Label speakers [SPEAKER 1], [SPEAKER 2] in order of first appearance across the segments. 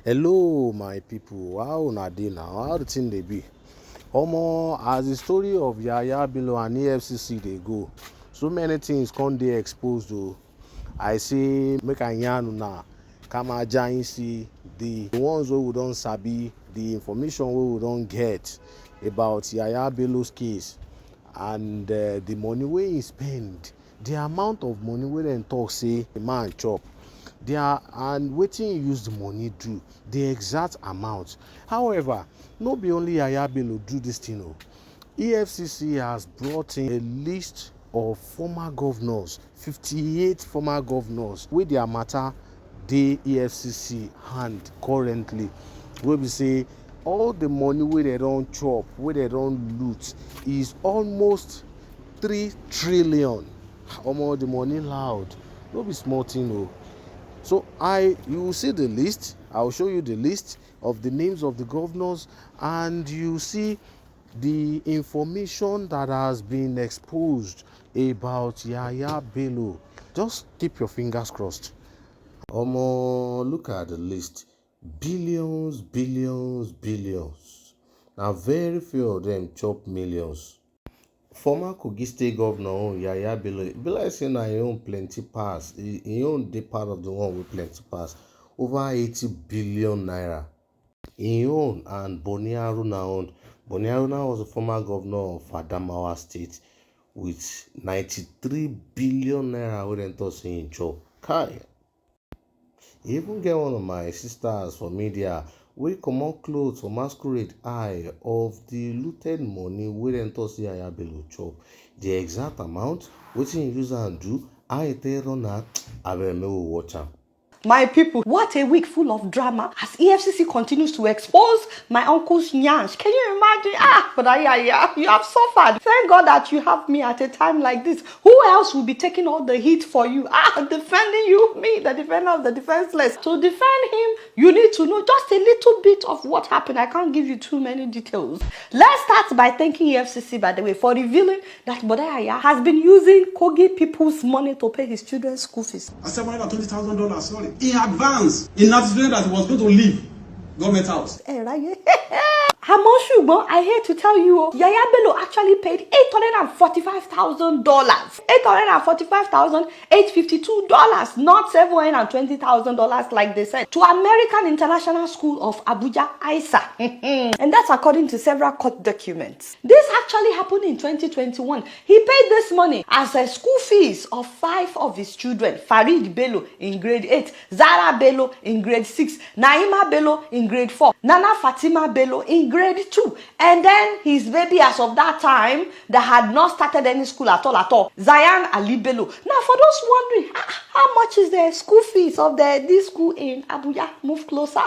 [SPEAKER 1] Hello my people, how una dey now? How the thing dey be? As the story of Yahaya Bello and Efcc dey go, so many things come dey exposed o. I say make I yarn una kama jain see the ones wey we don sabi, the information wey we don get about Yahaya Bello's case and the money wey he spend, the amount of money wey dem talk say the man chop, and wetin he use the money do, the exact amount. However, no be only Yahaya Bello do this thing o. Efcc has brought in a list of former governors, 58 former governors wey their matter dey Efcc hand currently, wey be say all the money wey dem don chop, wey dem don loot is almost 3 trillion. The money loud, no be small thing o. So you will see the list. I will show you the list of the names of the governors, and you see the information that has been exposed about Yahaya Bello. Just keep your fingers crossed. Look at the list. Billions, billions, billions. Now very few of them chop millions. Former Kogi State Governor Yahaya Bello, e be like say na him own plenty pass. He own dey part of the one with plenty pass. Over 80 billion naira. Him own and Boni Haruna owned. Boni Haruna was a former governor of Adamawa State with 93 billion naira wey dem talk say him chop. Kai. E even get one of my sisters for media wey comot clothes for masquerade eye of the looted money wey dem talk say Yahaya Bello chop. The exact amount, wetin he use am do, how he take run am, abeg make we watch am.
[SPEAKER 2] My people, what a week full of drama as EFCC continues to expose my uncle's nyash. Can you imagine? But Yahaya, you have suffered. Thank God that you have me at a time like this. Who else will be taking all the heat for you? Defending you, me, the defender of the defenseless. To defend him, you need to know just a little bit of what happened. I can't give you too many details. Let's start by thanking EFCC, by the way, for revealing that Yahaya has been using Kogi people's money to pay his children's school fees.
[SPEAKER 3] $720,000, sorry, in advance, in anticipation that he was going to leave government house.
[SPEAKER 2] I hate to tell you, Yahaya Bello actually paid $845,000. $845,852, not $720,000 like they said, to American International School of Abuja, ISA. And that's according to several court documents. This actually happened in 2021. He paid this money as a school fees of 5 of his children. Farid Bello in grade 8, Zara Bello in grade 6, Naima Bello in grade 4, Nana Fatima Bello in grade 2, and then his baby as of that time that had not started any school at all, Zayan Ali Bello. Now for those wondering, how much is the school fees of this school in Abuja? Move closer.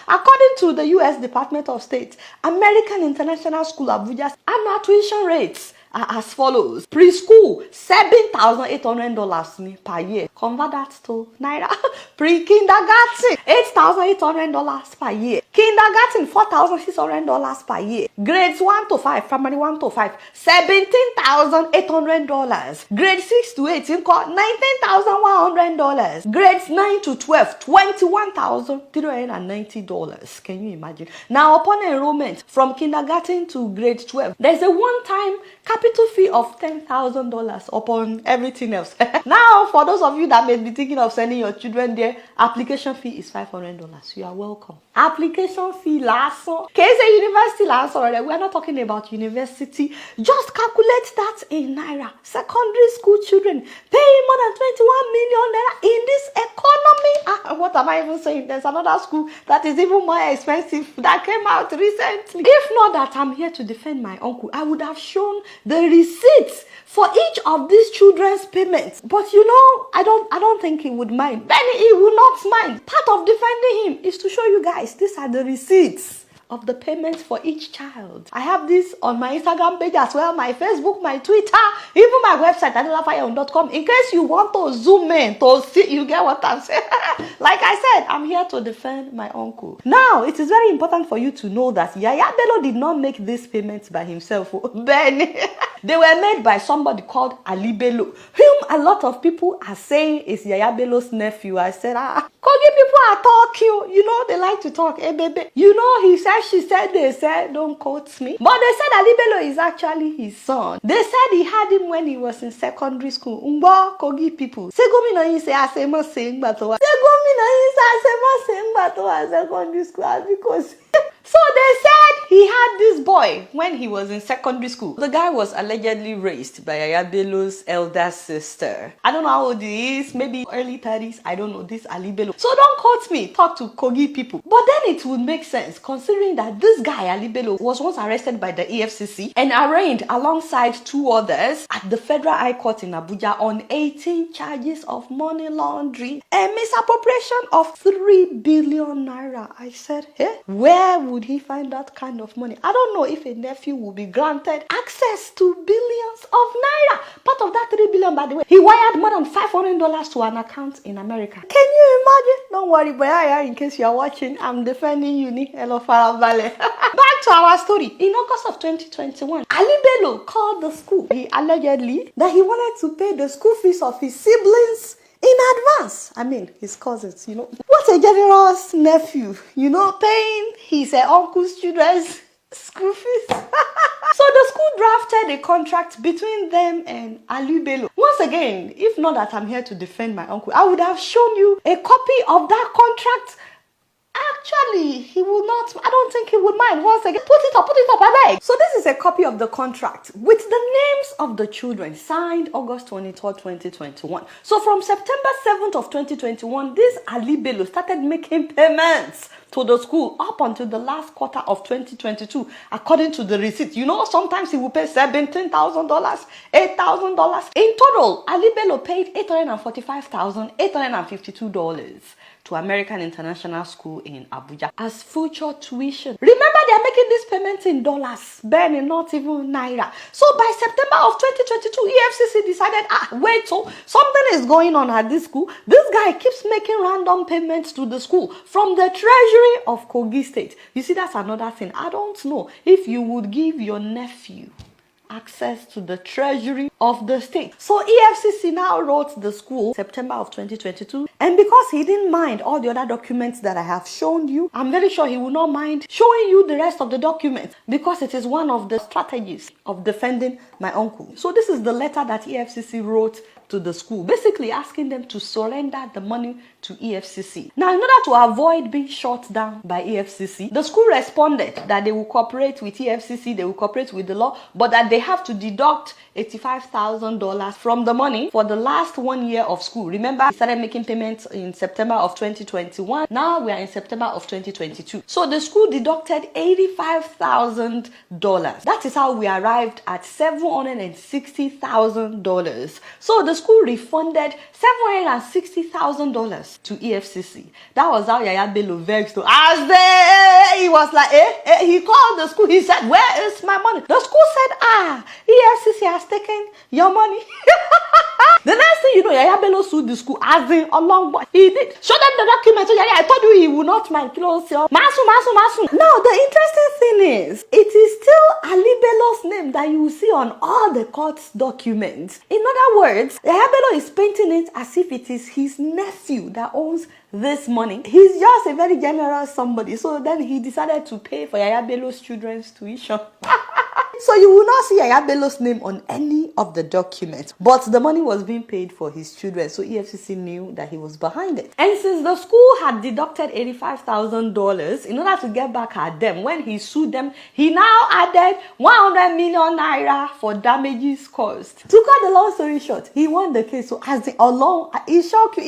[SPEAKER 2] According to the US Department of State, American International School Abuja's annual tuition rates are as follows. Preschool, $7,800 per year. Convert that to Naira. Pre-kindergarten, $8,800 per year. Kindergarten, $4,600 per year. Grades 1 to 5, primary 1 to 5, $17,800. Grade 6 to 8, $19,100. Grades 9 to 12, $21,390. Can you imagine? Now, upon enrollment from kindergarten to grade 12, there's a one-time capital fee of $10,000 upon everything else. Now, for those of you that may be thinking of sending your children there, application fee is $500. You are welcome. Application fee last. Case a university last already. We are not talking about university. Just calculate that in Naira. Secondary school children paying more than 21 million naira in this economy. What am I even saying? There's another school that is even more expensive that came out recently. If not that I'm here to defend my uncle, I would have shown the receipts for each of these children's payments. But you know, I don't think he would mind. Benny, he will not mind. Part of defending him is to show you guys, these are the receipts of the payments for each child. I have this on my Instagram page as well, my Facebook, my Twitter, even my website, adelafaya.com, in case you want to zoom in to see, you get what I'm saying. Like I said, I'm here to defend my uncle. Now, it is very important for you to know that Yahaya Bello did not make these payments by himself. Benny. They were made by somebody called Ali Bello, whom a lot of people are saying is Yahaya Bello's nephew. I said, Kogi people are talking. You know, they like to talk. Hey, baby. You know, he said, she said, they said, don't quote me. But they said Ali Bello is actually his son. They said he had him when he was in secondary school. Umbo Kogi people. Say gómìnà yín say asemo saying bato. Say gómìnà yín say asemo saying bato secondary school because. So they said he had this boy when he was in secondary school. The guy was allegedly raised by Yahaya Bello's elder sister. I don't know how old he is, maybe early 30s. I don't know, this Ali Bello. So don't quote me, talk to Kogi people. But then it would make sense considering that this guy, Ali Bello, was once arrested by the EFCC and arraigned alongside 2 others at the Federal High Court in Abuja on 18 charges of money laundering and misappropriation of 3 billion naira. I said, hey, where would he find that kind of money? I don't know if a nephew will be granted access to billions of naira. Part of that 3 billion, by the way, he wired more than $500 to an account in America. Can you imagine? Don't worry, but in case you're watching, I'm defending Uni. Hello, Farabale. Back to our story. In August of 2021, Ali Bello called the school. He allegedly that he wanted to pay the school fees of his siblings in advance. I mean, his cousins, you know. What a generous nephew, you know, paying his uncle's children's school fees. So the school drafted a contract between them and Ali Bello. Once again, if not that I'm here to defend my uncle, I would have shown you a copy of that contract. Actually, he will not. I don't think he would mind. Once again, put it up, I beg. So this is a copy of the contract with the names of the children, signed August 23rd, 2021. So from September 7th of 2021, this Ali Bello started making payments to the school up until the last quarter of 2022, according to the receipt. You know, sometimes he will pay $17,000, $8,000. In total, Ali Bello paid $845,852 to American International School in Abuja as future tuition. Remember, they are making these payments in dollars, barely not even naira. So by September of 2022, EFCC decided, wait, so something is going on at this school. This guy keeps making random payments to the school from the treasury of Kogi State. You see, that's another thing. I don't know if you would give your nephew access to the treasury of the state. So EFCC now wrote the school September of 2022, and because he didn't mind all the other documents that I have shown you, I'm very sure he will not mind showing you the rest of the documents because it is one of the strategies of defending my uncle. So this is the letter that EFCC wrote to the school, basically asking them to surrender the money to EFCC. Now, in order to avoid being shut down by EFCC, the school responded that they will cooperate with EFCC, they will cooperate with the law, but that they have to deduct $85,000 from the money for the last 1 year of school. Remember, we started making payments in September of 2021. Now we are in September of 2022. So the school deducted $85,000. That is how we arrived at $760,000. So the school refunded $760,000 to EFCC. That was how Yahaya Bello vexed. As he was like, he called the school. He said, where is my money? The school said, EFCC has taken your money. The next thing you know, Yahaya Bello sued the school as in a long boy. He did. Show them the document. So I told you he would not mind. Masu. Now, the interesting thing is, it is still Ali Bello's name that you will see on all the court's documents. In other words, Yahaya Bello is painting it as if it is his nephew that owns this money. He's just a very generous somebody. So then he decided to pay for Yahaya Bello's children's tuition. So you will not see Yahaya Bello's name on any of the documents, but the money was being paid for his children, so EFCC knew that he was behind it. And since the school had deducted $85,000 in order to get back at them, when he sued them, he now added 100 million naira for damages caused. To cut the long story short, he won the case. So as the alone, it shocked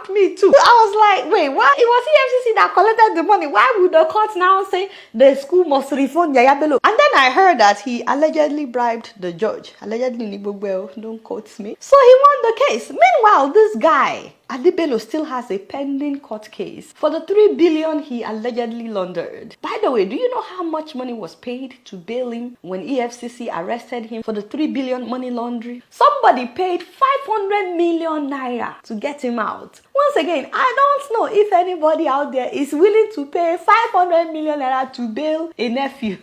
[SPEAKER 2] me too. I was like, wait, what? It was EFCC that collected the money. Why would the court now say the school must refund Yahaya Bello? And then I heard that he allegedly bribed the judge. Allegedly, don't quote me. So he won the case. Meanwhile, this guy, Ali Bello, still has a pending court case for the 3 billion he allegedly laundered. By the way, do you know how much money was paid to bail him when EFCC arrested him for the 3 billion money laundering? Somebody paid 500 million naira to get him out. Once again, I don't know if anybody out there is willing to pay 500 million naira to bail a nephew.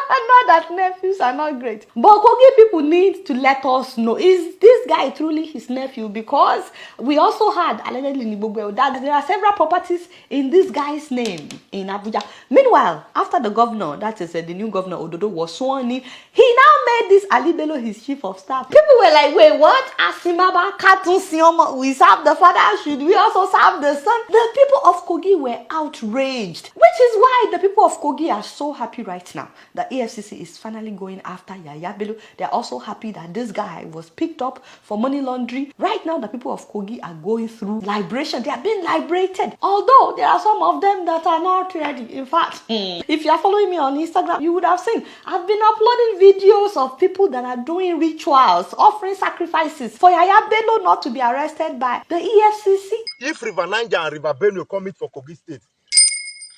[SPEAKER 2] Not that nephews are not great. But Kogi people need to let us know, is this guy truly his nephew? Because we also had allegedly in Ibogwe that there are several properties in this guy's name in Abuja. Meanwhile, after the governor, that is the new governor Ododo, was sworn in, he now made this Ali Bello his chief of staff. People were like, wait, what? Asimaba Katun Sioma, we serve the father, should we also serve the son? The people of Kogi were outraged, which is why the people of Kogi are so happy right now that EFCC is finally going after Yahaya Bello. They're also happy that this guy was picked up for money laundering. Right now, the people of Kogi are going through liberation. They are being liberated. Although there are some of them that are not ready. In fact, if you are following me on Instagram, you would have seen I've been uploading videos of people that are doing rituals, offering sacrifices for Yahaya Bello not to be arrested by the EFCC.
[SPEAKER 4] If River Niger and River Benue come for Kogi State,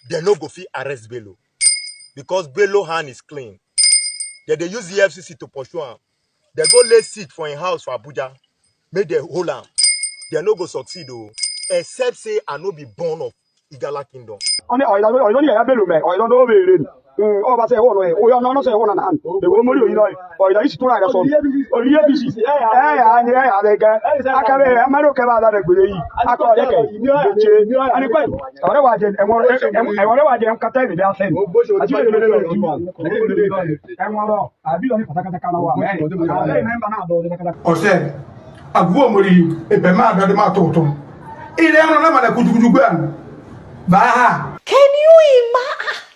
[SPEAKER 4] they no go fit arrest Bello because Bello hand is clean. They use the FCC to pursue him. They go lay seat for a house for Abuja, make they hold him. They no go succeed though, except say I no be born of Igala Kingdom.
[SPEAKER 5] Oh, but say, oh, we are not saying one hand. The woman, you know, or the history of the EFCC. They get. I can't remember about that. I call it. And if I was and whatever I am Catay, they are saying, or say, a woman, a Bema, the Matotum. In another could you go? Baha.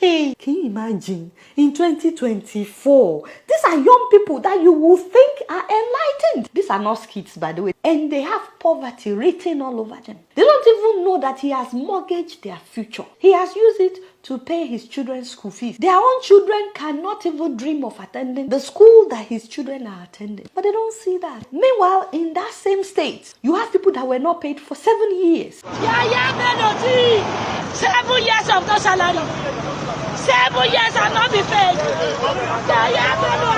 [SPEAKER 2] Can you imagine in 2024? These are young people that you will think are enlightened. These are not kids, by the way. And they have poverty written all over them. They don't even know that he has mortgaged their future. He has used it to pay his children's school fees. Their own children cannot even dream of attending the school that his children are attending. But they don't see that. Meanwhile, in that same state, you have people that were not paid for 7 years.
[SPEAKER 6] Yahaya Bello, 7 years of no salary. 7 years and not be paid. Yahaya Bello,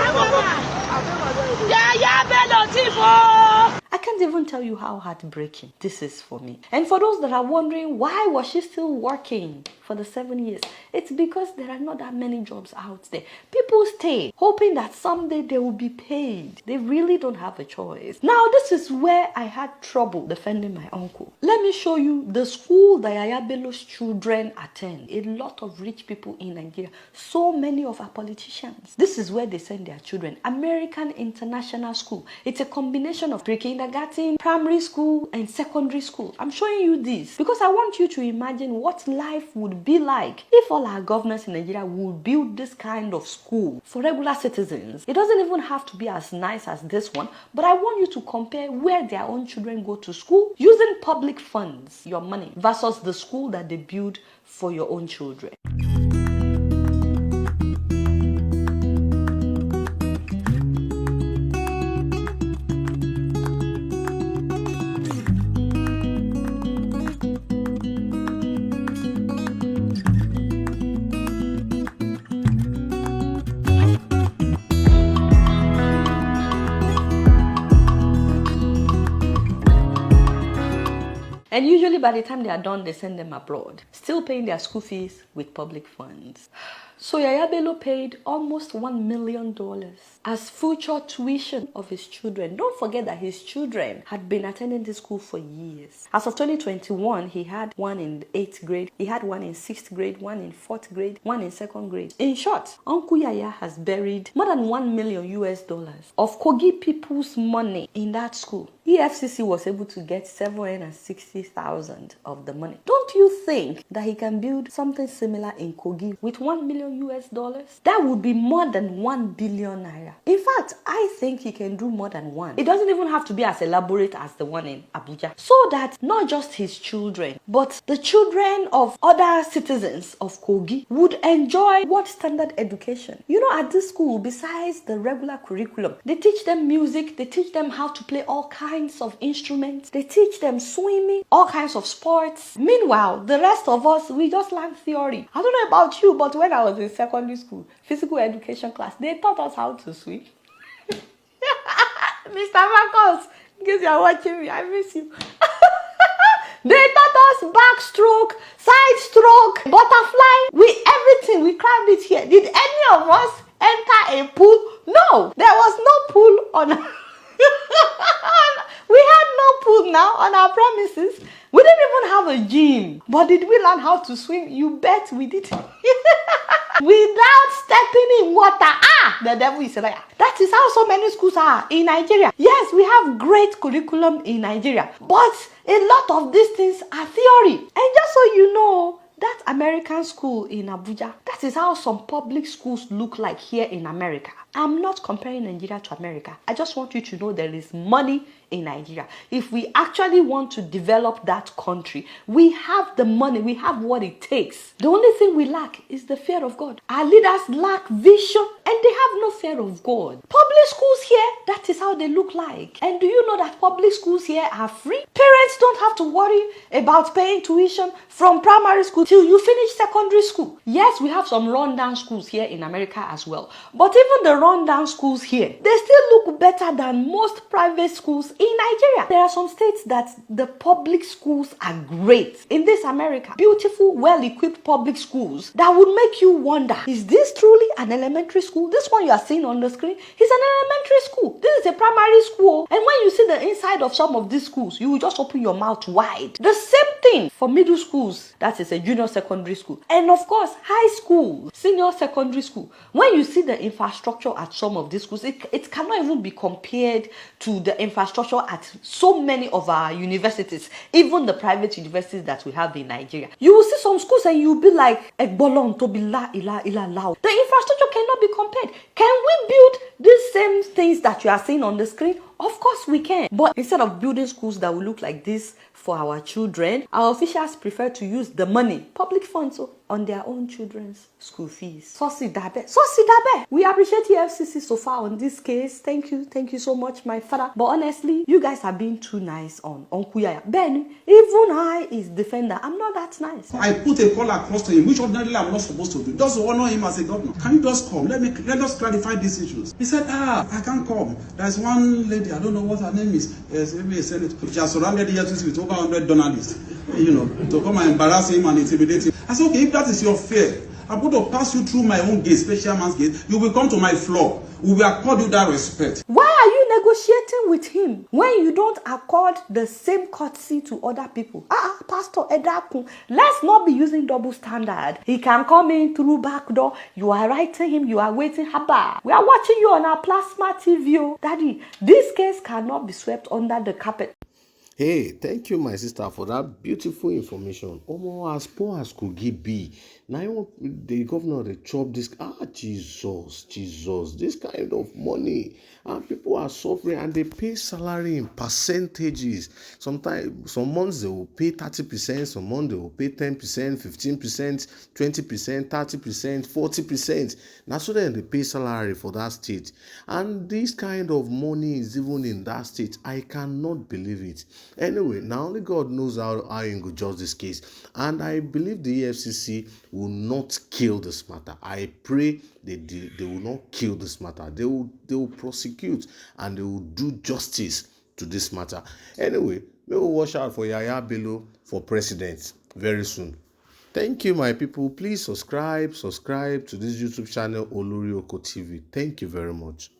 [SPEAKER 6] Yahaya Bello, Tifo.
[SPEAKER 2] I can't even tell you how heartbreaking this is for me. And for those that are wondering, why was she still working for the 7 years? It's because there are not that many jobs out there. People stay hoping that someday they will be paid. They really don't have a choice. Now, this is where I had trouble defending my uncle. Let me show you the school that Yahaya Bello's children attend. A lot of rich people in Nigeria. So many of our politicians. This is where they send their children. American International School. It's a combination of pre-kindergarten, primary school, and secondary school. I'm showing you this because I want you to imagine what life would be like if all our governors in Nigeria would build this kind of school for regular citizens. It doesn't even have to be as nice as this one, but I want you to compare where their own children go to school using public funds, your money, versus the school that they build for your own children. And usually by the time they are done, they send them abroad, still paying their school fees with public funds. So Yahaya Bello paid almost $1 million as future tuition of his children. Don't forget that his children had been attending this school for years. As of 2021, he had one in 8th grade, he had one in 6th grade, one in 4th grade, one in 2nd grade. In short, Uncle Yahaya has buried more than $1 million of Kogi people's money in that school. EFCC was able to get 760,000 of the money. Don't you think that he can build something similar in Kogi with $1 million? That would be more than 1 billion naira. In fact, I think he can do more than one. It doesn't even have to be as elaborate as the one in Abuja. So that not just his children, but the children of other citizens of Kogi would enjoy what standard education. You know, at this school, besides the regular curriculum, they teach them music, they teach them how to play all kinds of instruments, they teach them swimming, all kinds of sports. Meanwhile, the rest of us, we just learn theory. I don't know about you, but when I was in secondary school, physical education class, they taught us how to swim. Mr. Marcos, in case you are watching me, I miss you. They taught us backstroke, side stroke, butterfly. Everything, we crammed it here. Did any of us enter a pool. No, there was no pool on. We had no pool now on our premises. We didn't even have a gym. But did we learn how to swim? You bet we did. Without stepping in water. The devil is a liar. That is how so many schools are in Nigeria. Yes, we have great curriculum in Nigeria. But a lot of these things are theory. And just so you know, that American school in Abuja, that is how some public schools look like here in America. I'm not comparing Nigeria to America. I just want you to know there is money in Nigeria. If we actually want to develop that country, we have the money, we have what it takes. The only thing we lack is the fear of God. Our leaders lack vision and they have no fear of God. Public schools here, that is how they look like. And do you know that public schools here are free? Parents don't have to worry about paying tuition from primary school till you finish secondary school. Yes, we have some rundown schools here in America as well. But even the rundown schools here, they still look better than most private schools in Nigeria. There are some states that the public schools are great. In this America, beautiful, well-equipped public schools that would make you wonder, is this truly an elementary school? This one you are seeing on the screen is an elementary school. This is a primary school. And when you see the inside of some of these schools, you will just open your mouth wide. The same thing for middle schools. That is a junior secondary school. And of course, high school, senior secondary school. When you see the infrastructure at some of these schools, it cannot even be compared to the infrastructure at so many of our universities, even the private universities that we have in Nigeria. You will see some schools and you'll be like, Egbolon to be la ila ila lao. The infrastructure cannot be compared. Can we build these same things that you are seeing on the screen? Of course we can. But instead of building schools that will look like this for our children, our officials prefer to use the money, public funds, on their own children's school fees. Sosi dabe. We appreciate the Efcc so far on this case. Thank you so much, my father. But honestly, you guys are being too nice on Uncle Yahaya. Ben, even I, his defender, I'm not that nice.
[SPEAKER 3] I put a call across to him, which ordinarily I'm not supposed to do, just to honor him as a governor. Can you just come? Let us clarify these issues. He said, I can't come. There's one lady, I don't know what her name is. Maybe a senator. She has surrounded the Efcc with over 100 journalists, to come and embarrass him and intimidate him. I said, okay, if that is your fear, I'm going to pass you through my own gate, special man's gate. You will come to my floor. We will accord you that respect.
[SPEAKER 2] Why are you negotiating with him when you don't accord the same courtesy to other people? Pastor Edakun, let's not be using double standard. He can come in through back door. You are writing him. You are waiting. Haba. We are watching you on our plasma TV. Daddy, this case cannot be swept under the carpet.
[SPEAKER 1] Hey, thank you, my sister, for that beautiful information. Almost as poor as could be. Now, the governor, they chop this. Jesus, this kind of money. And people are suffering and they pay salary in percentages. Sometimes, some months they will pay 30%, some months they will pay 10%, 15%, 20%, 30%, 40%. That's so then they pay salary for that state. And this kind of money is even in that state. I cannot believe it. Anyway, now only God knows how you go judge this case. And I believe the EFCC will not kill this matter. I pray they will not kill this matter. They will prosecute and they will do justice to this matter. Anyway, we will watch out for Yahaya Bello for president very soon. Thank you, my people. Please subscribe to this YouTube channel, OLORIOKO TV. Thank you very much.